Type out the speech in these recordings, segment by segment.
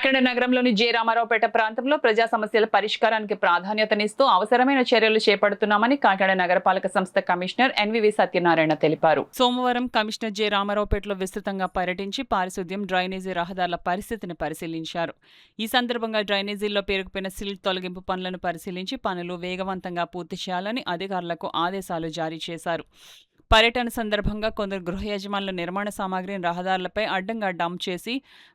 కాకినాడ నగరంలోని జె రామారావుపేట ప్రాంతంలో ప్రజా సమస్యల పరిష్కారానికి ప్రాధాన్యతనిస్తూ అవసరమైన చర్యలు చేపడుతున్నామని కాకినాడ నగరపాలక సంస్థ కమిషనర్ ఎన్వివి సత్యనారాయణ తెలిపారు. సోమవారం కమిషనర్ జె రామారావుపేటలో విస్తృతంగా పర్యటించి పారిశుద్ధ్యం, డ్రైనేజీ రహదారుల పరిస్థితిని పరిశీలించారు. ఈ సందర్భంగా డ్రైనేజీల్లో పేరుకుపోయిన సిల్ట్ తొలగింపు పనులను పరిశీలించి పనులు వేగవంతంగా పూర్తి చేయాలని అధికారులకు ఆదేశాలు జారీ చేశారు. పర్యటన సందర్భంగా కొందరు గృహ యజమానులు నిర్మాణ సామాగ్రిని రహదారులపై అడ్డంగా డంప్ చేసి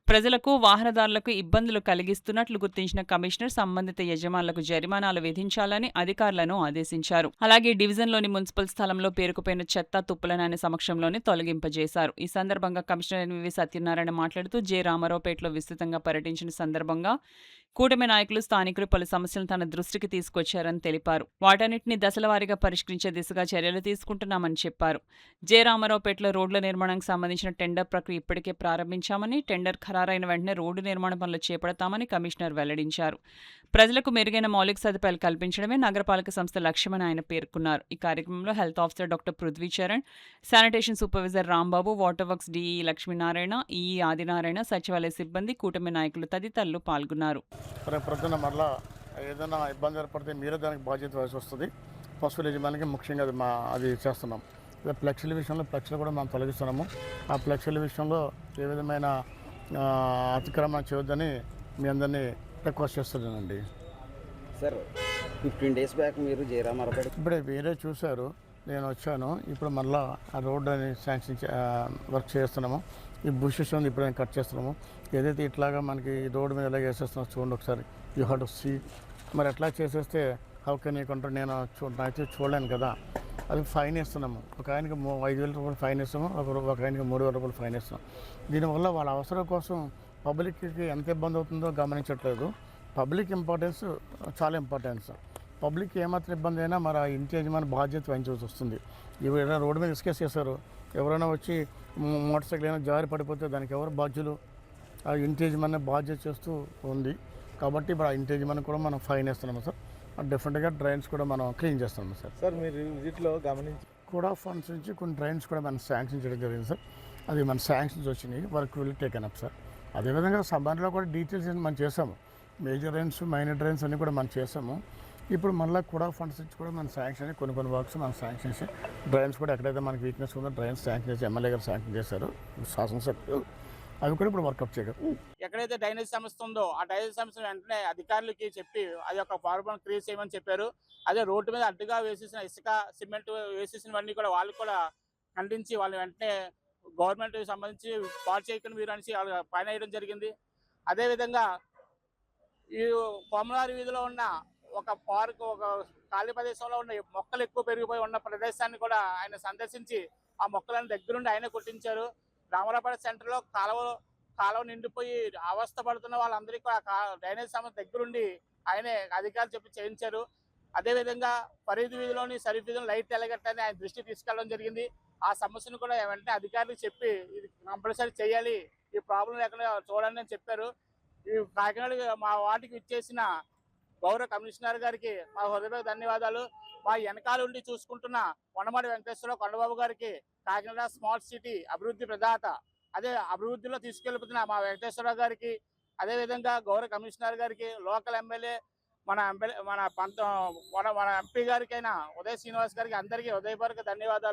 ప్రజలకు, వాహనదారులకు ఇబ్బందులు కలిగిస్తున్నట్లు గుర్తించిన కమిషనర్ సంబంధిత యజమానులకు జరిమానాలు విధించాలని అధికారులను ఆదేశించారు. అలాగే డివిజన్లోని మున్సిపల్ స్థలంలో పేరుకుపోయిన చెత్త, తుప్పులను ఆయన సమక్షంలోనే తొలగింపజేశారు. ఈ సందర్భంగా కమిషనర్ ఎన్వివి సత్యనారాయణ మాట్లాడుతూ జె రామారావుపేటలో విస్తృతంగా పర్యటించిన సందర్భంగా కూటమి నాయకులు, స్థానికులు పలు సమస్యలను తన దృష్టికి తీసుకొచ్చారని తెలిపారు. వాటన్నిటిని దశలవారీగా పరిష్కరించే దిశగా చర్యలు తీసుకుంటున్నామని చెప్పారు. జె రామారావుపేటలో రోడ్ల నిర్మాణానికి సంబంధించిన టెండర్ ప్రక్రియ ఇప్పటికే ప్రారంభించామని, టెండర్ ఖరారైన వెంటనే రోడ్డు నిర్మాణ పనులు చేపడతామని కమిషనర్ వెల్లడించారు. ప్రజలకు మెరుగైన మౌలిక సదుపాయాలు కల్పించడమే నగరపాలక సంస్థ లక్ష్యమని ఆయన పేర్కొన్నారు. ఈ కార్యక్రమంలో health officer doctor Prithvi Charan, sanitation supervisor Rambabu, water works DE Lakshminarayana, EE Adinarayana, సచివాలయ సిబ్బంది, కూటమి నాయకులు తదితరులు పాల్గొన్నారు. ప్రొద్దున మళ్ళీ ఏదైనా ఇబ్బంది ఏర్పడితే మీరే దానికి బాధ్యత వహించి వస్తుంది. పశువుల యజమానికి ముఖ్యంగా అది చేస్తున్నాం. అదే ఫ్లెక్సీల విషయంలో ఫ్లెక్సీలు కూడా మనం తొలగిస్తున్నాము. ఆ ఫ్లెక్సీల విషయంలో ఏ విధమైన అతిక్రమణ చేయొద్దని మీ అందరినీ రిక్వెస్ట్ చేస్తున్నానండి. సార్ 15 days బ్యాక్ మీరు జె రామారావుపేట ఇప్పుడే వేరే చూశారు, నేను వచ్చాను. ఇప్పుడు మళ్ళీ ఆ రోడ్డు అని శాంక్షన్ వర్క్ చేస్తున్నాము. ఈ బుషెస్ ఉంది ఇప్పుడు కట్ చేస్తున్నాము. ఏదైతే ఇట్లాగా మనకి ఈ రోడ్డు మీద ఎలా వేసేస్తున్నాం చూడండి ఒకసారి. You have to see. మరి ఎట్లా చేసేస్తే హౌ కెన్ యూ కంట్రోల్? నేను అయితే చూడలేను కదా. అది ఫైన్ వేస్తున్నాము. ఒక ఆయనకి 5,000 రూపాయలు ఫైన్ వేస్తాము, ఒక ఆయనకి 3,000 రూపాయలు ఫైన్ వేస్తాం. దీనివల్ల వాళ్ళ అవసరం కోసం పబ్లిక్కి ఎంత ఇబ్బంది అవుతుందో గమనించట్లేదు. పబ్లిక్ ఇంపార్టెన్స్ చాలా ఇంపార్టెన్స్. పబ్లిక్ ఏమాత్రం ఇబ్బంది అయినా మరి ఆ ఇంటి యజమాని బాధ్యత వహించాల్సి వస్తుంది. ఎవరైనా రోడ్డు మీద డిస్కస్ చేశారు, ఎవరైనా వచ్చి మోటార్ సైకిల్ అయినా జారి పడిపోతే దానికి ఎవరు బాధ్యులు? ఆ ఇంటి యజమాని బాధ్యత చేస్తూ ఉంది. కాబట్టి ఇప్పుడు ఆ ఇంటి యజమాని కూడా మనం ఫైన్ వేస్తున్నాము సార్. డెఫినెట్గా డ్రైన్స్ కూడా మనం క్లీన్ చేస్తున్నాము సార్. సార్ మీరు విజిట్లో గమనించి కూడా ఫండ్స్ నుంచి కొన్ని డ్రైన్స్ కూడా మనం శాంక్షన్ చేయడం జరిగింది సార్. అది మన శాంక్షన్స్ వచ్చినాయి, work will taken up sir. అదేవిధంగా సమ్మర్లో కూడా డీటెయిల్స్ మనం చేసాము. మేజర్ డ్రైన్స్, మైనర్ డ్రైన్స్ అన్నీ కూడా మనం చేసాము. ఇప్పుడు మళ్ళీ కూడా ఫండ్స్ నుంచి కూడా మనం శాంక్షన్ కొన్ని వర్క్స్ మనం శాంక్షన్ చేసి డ్రైన్స్ కూడా ఎక్కడైతే మనకి వీక్నెస్ ఉందో డ్రైన్స్ శాంక్షన్ చేసి ఎమ్మెల్యే గారు శాంక్షన్ చేశారు, శాసనసభ్యులు. అవి కూడా ఇప్పుడు వర్కప్ చేయగలరు. ఎక్కడైతే డ్రైనేజ్ సమస్య ఉందో ఆ డ్రైనేజ్ సమస్య వెంటనే అధికారులకి చెప్పి అది ఒక ఫార్మల్ క్రియేట్ చేయమని చెప్పారు. అదే రోడ్డు మీద అడ్డుగా వేసేసిన ఇసుక, సిమెంట్ వేసేసినవన్నీ కూడా వాళ్ళు కూడా ఖండించి వాళ్ళు వెంటనే గవర్నమెంట్ సంబంధించి పాడు చేయకుండా మీరు అనేసి పైన వేయడం జరిగింది. అదేవిధంగా ఈ కొమలారి వీధిలో ఉన్న ఒక పార్క్, ఒక ఖాళీ ప్రదేశంలో ఉన్న మొక్కలు ఎక్కువ పెరిగిపోయి ఉన్న ప్రదేశాన్ని కూడా ఆయన సందర్శించి ఆ మొక్కలను దగ్గరుండి ఆయనే కొట్టించారు. రామారావుపేట సెంటర్లో కాలువ నిండిపోయి అవస్థ పడుతున్న వాళ్ళందరికీ కూడా డ్రైనేజ్ సమస్య దగ్గరుండి ఆయనే అధికారులు చెప్పి చేయించారు. అదేవిధంగా ఫరీద్ వీధిలోని సరీఫ్ వీధిలో లైట్ ఎలగట్టని ఆయన దృష్టి తీసుకెళ్ళడం జరిగింది. ఆ సమస్యను కూడా వెంటనే అధికారులకు చెప్పి ఇది కంపల్సరీ చేయాలి, ఈ ప్రాబ్లం లేకుండా చూడండి అని చెప్పారు. ఈ కాకినాడ మా వాటికి ఇచ్చేసిన గౌరవ కమిషనర్ గారికి మా హృదయపూర్వక ధన్యవాదాలు. మా వెనకాల ఉండి చూసుకుంటున్న కొండమాడి వెంకటేశ్వరరావు కొండబాబు గారికి, కాకినాడ స్మార్ట్ సిటీ అభివృద్ధి ప్రదాత, అదే అభివృద్ధిలో తీసుకెళ్తున్న మా వెంకటేశ్వరరావు గారికి, అదేవిధంగా గౌరవ కమిషనర్ గారికి, లోకల్ ఎమ్మెల్యే మన ఎంపీ గారికైనా ఉదయ్ శ్రీనివాస్ గారికి అందరికీ హృదయపూర్వక ధన్యవాదాలు.